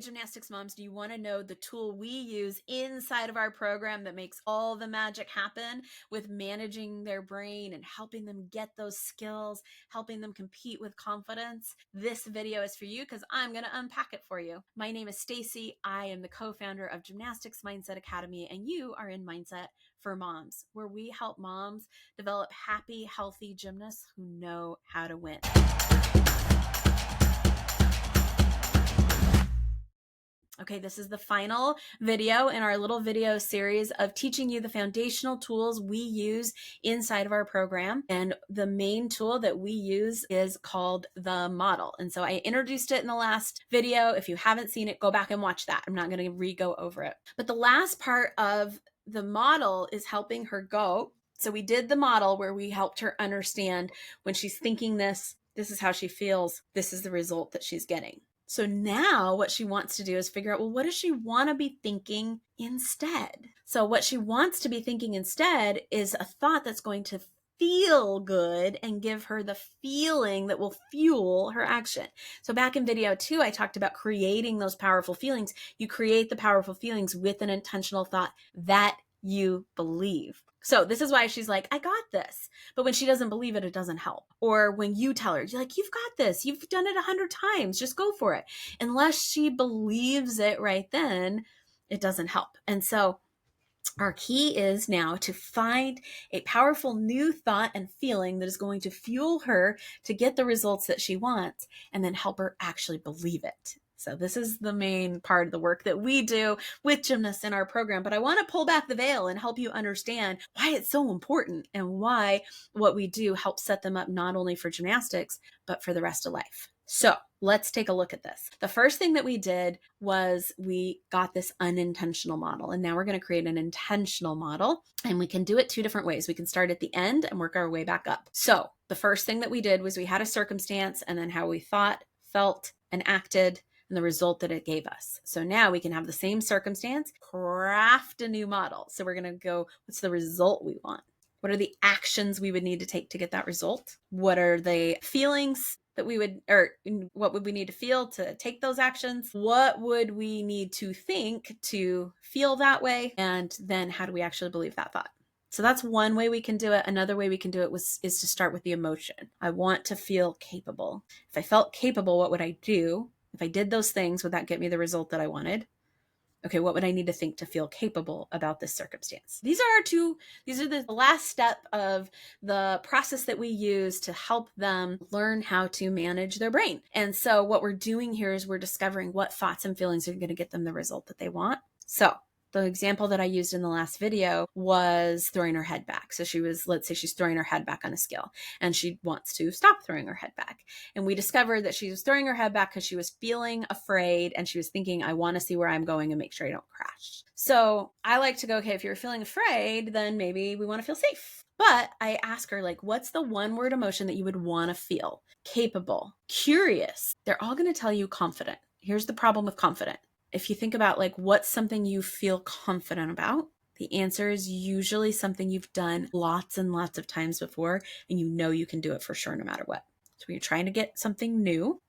gymnastics moms, do you want to know the tool we use inside of our program that makes all the magic happen with managing their brain and helping them get those skills, helping them compete with confidence? This video is for you because I'm going to unpack it for you. My name is Stacy. I am the co-founder of Gymnastics Mindset Academy, and you are in Mindset for Moms, where we help moms develop happy, healthy gymnasts who know how to win. Okay, this is the final video in our little video series of teaching you the foundational tools we use inside of our program. And the main tool that we use is called the model. And so I introduced it in the last video. If you haven't seen it, go back and watch that. I'm not going to re-go over it. But the last part of the model is helping her go. So we did the model where we helped her understand when she's thinking this is how she feels. This is the result that she's getting. So now what she wants to do is figure out, well, what does she want to be thinking instead? So what she wants to be thinking instead is a thought that's going to feel good and give her the feeling that will fuel her action. So back in video 2, I talked about creating those powerful feelings. You create the powerful feelings with an intentional thought that you believe. So this is why she's like, I got this. But when she doesn't believe it, it doesn't help. Or when you tell her, you're like, you've got this. You've done it 100 times. Just go for it. Unless she believes it right then, it doesn't help. And so our key is now to find a powerful new thought and feeling that is going to fuel her to get the results that she wants and then help her actually believe it. So this is the main part of the work that we do with gymnasts in our program. But I want to pull back the veil and help you understand why it's so important and why what we do helps set them up not only for gymnastics, but for the rest of life. So let's take a look at this. The first thing that we did was we got this unintentional model, and now we're going to create an intentional model, and we can do it 2 different ways. We can start at the end and work our way back up. So the first thing that we did was we had a circumstance and then how we thought, felt, and acted, and the result that it gave us. So now we can have the same circumstance, craft a new model. So we're going to go, what's the result we want? What are the actions we would need to take to get that result? What are the feelings that we would, or what would we need to feel to take those actions? What would we need to think to feel that way? And then how do we actually believe that thought? So that's one way we can do it. Another way we can do it is to start with the emotion. I want to feel capable. If I felt capable, what would I do? If I did those things, would that get me the result that I wanted? Okay, what would I need to think to feel capable about this circumstance? These are the last step of the process that we use to help them learn how to manage their brain. And so what we're doing here is we're discovering what thoughts and feelings are going to get them the result that they want. So the example that I used in the last video was throwing her head back. So let's say she's throwing her head back on a skill and she wants to stop throwing her head back. And we discovered that she was throwing her head back because she was feeling afraid and she was thinking, I want to see where I'm going and make sure I don't crash. So I like to go, okay, if you're feeling afraid, then maybe we want to feel safe. But I ask her, like, what's the one word emotion that you would want to feel? Capable, curious. They're all going to tell you confident. Here's the problem with confident. If you think about like what's something you feel confident about, the answer is usually something you've done lots and lots of times before, and you know you can do it for sure no matter what. So when you're trying to get something new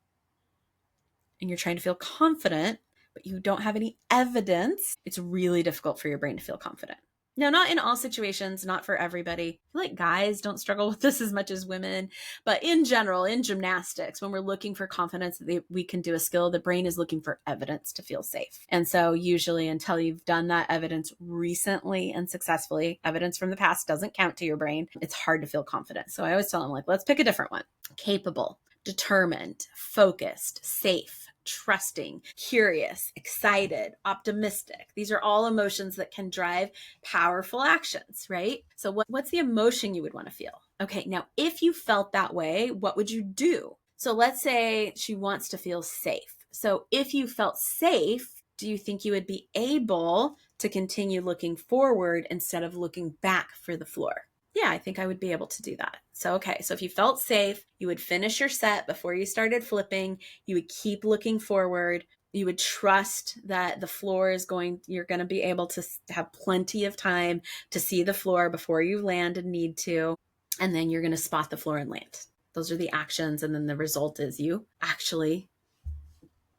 and you're trying to feel confident, but you don't have any evidence, it's really difficult for your brain to feel confident. Now, not in all situations, not for everybody. I feel like guys don't struggle with this as much as women, but in general, in gymnastics, when we're looking for confidence that we can do a skill, the brain is looking for evidence to feel safe. And so usually until you've done that evidence recently and successfully, evidence from the past doesn't count to your brain, it's hard to feel confident. So I always tell them, like, let's pick a different one. Capable, determined, focused, safe, trusting, curious, excited, optimistic. These are all emotions that can drive powerful actions, right? So what's the emotion you would want to feel? Okay, now if you felt that way, what would you do? So let's say she wants to feel safe. So if you felt safe, do you think you would be able to continue looking forward instead of looking back for the floor? Yeah, I think I would be able to do that. So, okay, so if you felt safe, you would finish your set before you started flipping, you would keep looking forward, you would trust that the floor you're going to be able to have plenty of time to see the floor before you land and need to, and then you're going to spot the floor and land. Those are the actions, and then the result is you actually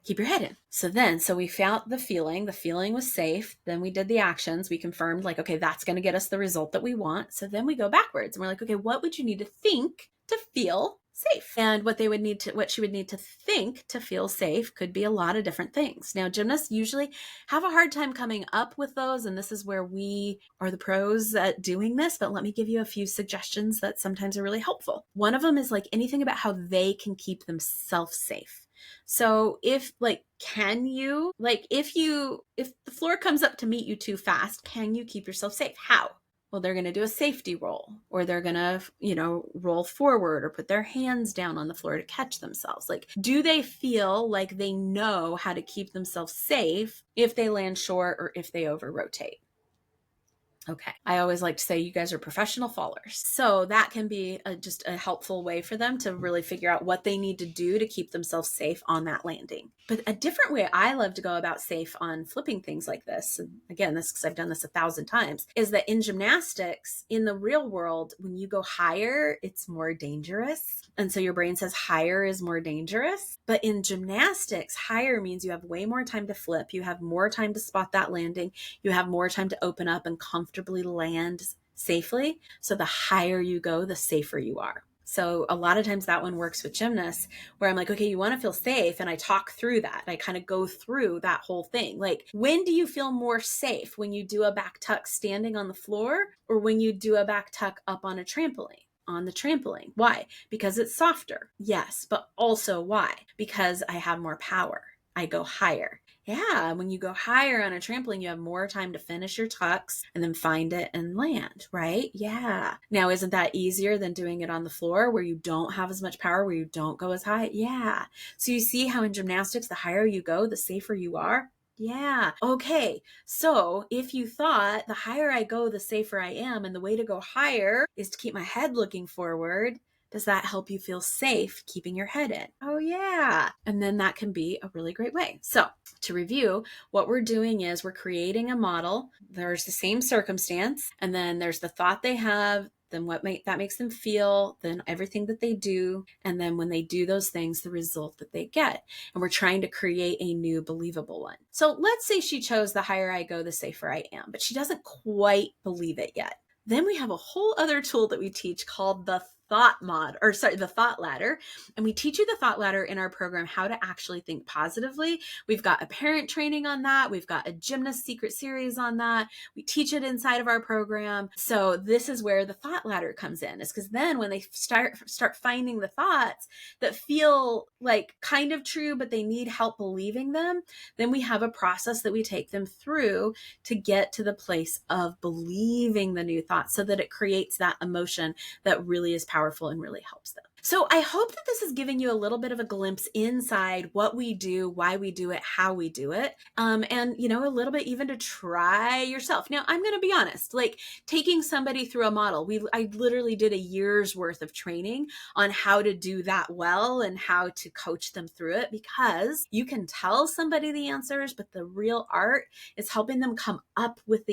keep your head in. So we felt the feeling was safe. Then we did the actions. We confirmed like, okay, that's going to get us the result that we want. So then we go backwards and we're like, okay, what would you need to think to feel safe? And what she would need to think to feel safe could be a lot of different things. Now, gymnasts usually have a hard time coming up with those, and this is where we are the pros at doing this, but let me give you a few suggestions that sometimes are really helpful. One of them is like anything about how they can keep themselves safe. So if if the floor comes up to meet you too fast, can you keep yourself safe? How? Well, they're going to do a safety roll, or they're going to, roll forward or put their hands down on the floor to catch themselves. Like, do they feel like they know how to keep themselves safe if they land short or if they over rotate? Okay. I always like to say you guys are professional fallers. So that can be just a helpful way for them to really figure out what they need to do to keep themselves safe on that landing. But a different way I love to go about safe on flipping things like this, and again, this because I've done this 1,000 times, is that in gymnastics, in the real world, when you go higher, it's more dangerous. And so your brain says higher is more dangerous. But in gymnastics, higher means you have way more time to flip. You have more time to spot that landing. You have more time to open up and comfortably land safely. So the higher you go, the safer you are. So a lot of times that one works with gymnasts where I'm like, okay, you want to feel safe. And I talk through that. I kind of go through that whole thing. Like, when do you feel more safe? When you do a back tuck standing on the floor, or when you do a back tuck up on a trampoline? On the trampoline. Why? Because it's softer. Yes, but also why? Because I have more power. I go higher. Yeah, when you go higher on a trampoline, you have more time to finish your tucks and then find it and land, right? Yeah. Now, isn't that easier than doing it on the floor where you don't have as much power, where you don't go as high? Yeah. So you see how in gymnastics, the higher you go, the safer you are? Yeah. Okay. So if you thought the higher I go, the safer I am, and the way to go higher is to keep my head looking forward, does that help you feel safe keeping your head in? Oh, yeah. And then that can be a really great way. So to review, what we're doing is we're creating a model. There's the same circumstance, and then there's the thought they have, then that makes them feel, then everything that they do, and then when they do those things, the result that they get. And we're trying to create a new believable one. So let's say she chose the higher I go, the safer I am, but she doesn't quite believe it yet. Then we have a whole other tool that we teach called the thought ladder. And we teach you the thought ladder in our program, how to actually think positively. We've got a parent training on that. We've got a gymnast secret series on that. We teach it inside of our program. So this is where the thought ladder comes in, is because then when they start finding the thoughts that feel like kind of true, but they need help believing them, then we have a process that we take them through to get to the place of believing the new thought, so that it creates that emotion that really is powerful and really helps them. So I hope that this is giving you a little bit of a glimpse inside what we do, why we do it, how we do it, and a little bit even to try yourself. Now, I'm going to be honest, like taking somebody through a model, I literally did a year's worth of training on how to do that well and how to coach them through it, because you can tell somebody the answers, but the real art is helping them come up with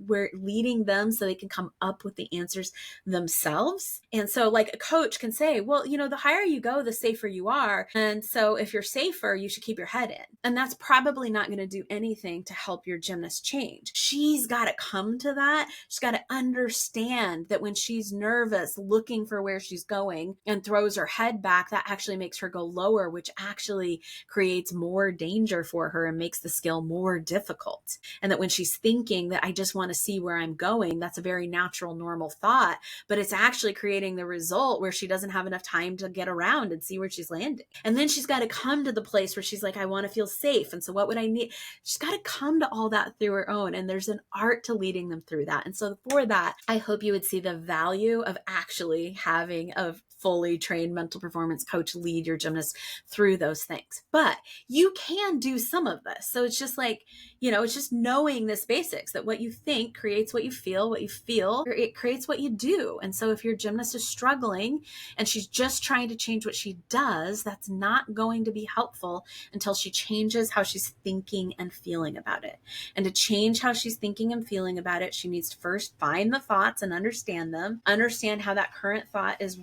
we're leading them so they can come up with the answers themselves. And so like a coach can say, well, the higher you go, the safer you are. And so if you're safer, you should keep your head in. And that's probably not going to do anything to help your gymnast change. She's got to come to that. She's got to understand that when she's nervous, looking for where she's going and throws her head back, that actually makes her go lower, which actually creates more danger for her and makes the skill more difficult. And that when she's thinking that I just want to see where I'm going, that's a very natural, normal thought, but it's actually creating the result where she doesn't have enough time to get around and see where she's landing. And then she's got to come to the place where she's like, I want to feel safe. And so what would I need? She's got to come to all that through her own. And there's an art to leading them through that. And so for that, I hope you would see the value of actually having a fully trained mental performance coach lead your gymnast through those things. But you can do some of this. So it's just like, it's just knowing this basics, that what you think creates what you feel it creates what you do. And so if your gymnast is struggling and she's just trying to change what she does, that's not going to be helpful until she changes how she's thinking and feeling about it. And to change how she's thinking and feeling about it, she needs to first find the thoughts and understand them, understand how that current thought is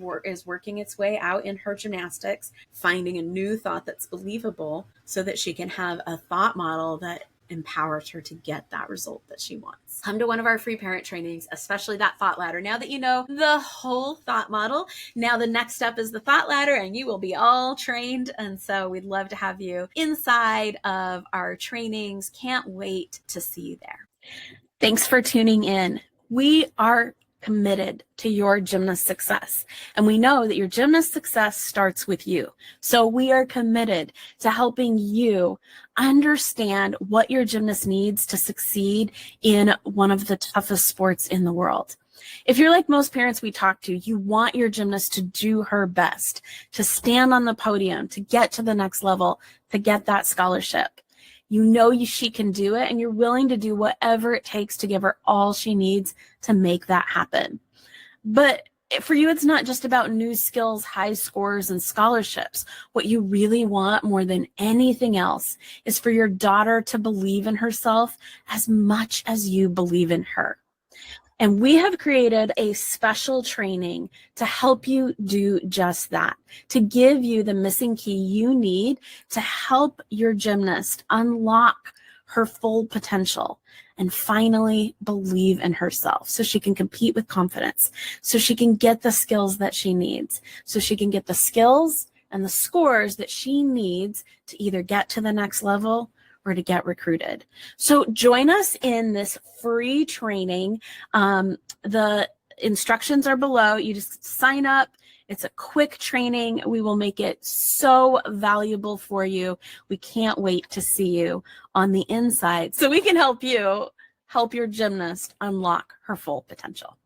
working its way out in her gymnastics, finding a new thought that's believable so that she can have a thought model that empowers her to get that result that she wants. Come to one of our free parent trainings, especially that thought ladder. Now that you know the whole thought model, now the next step is the thought ladder, and you will be all trained. And so we'd love to have you inside of our trainings. Can't wait to see you there. Thanks for tuning in. We are committed to your gymnast success. And we know that your gymnast success starts with you. So we are committed to helping you understand what your gymnast needs to succeed in one of the toughest sports in the world. If you're like most parents we talk to, you want your gymnast to do her best, to stand on the podium, to get to the next level, to get that scholarship. You know she can do it, and you're willing to do whatever it takes to give her all she needs to make that happen. But for you, it's not just about new skills, high scores, and scholarships. What you really want more than anything else is for your daughter to believe in herself as much as you believe in her. And we have created a special training to help you do just that, to give you the missing key you need to help your gymnast unlock her full potential and finally believe in herself so she can compete with confidence, so she can get the skills that she needs, so she can get the skills and the scores that she needs to either get to the next level or to get recruited. So join us in this free training. The instructions are below. You just sign up. It's a quick training. We will make it so valuable for you. We can't wait to see you on the inside so we can help you help your gymnast unlock her full potential.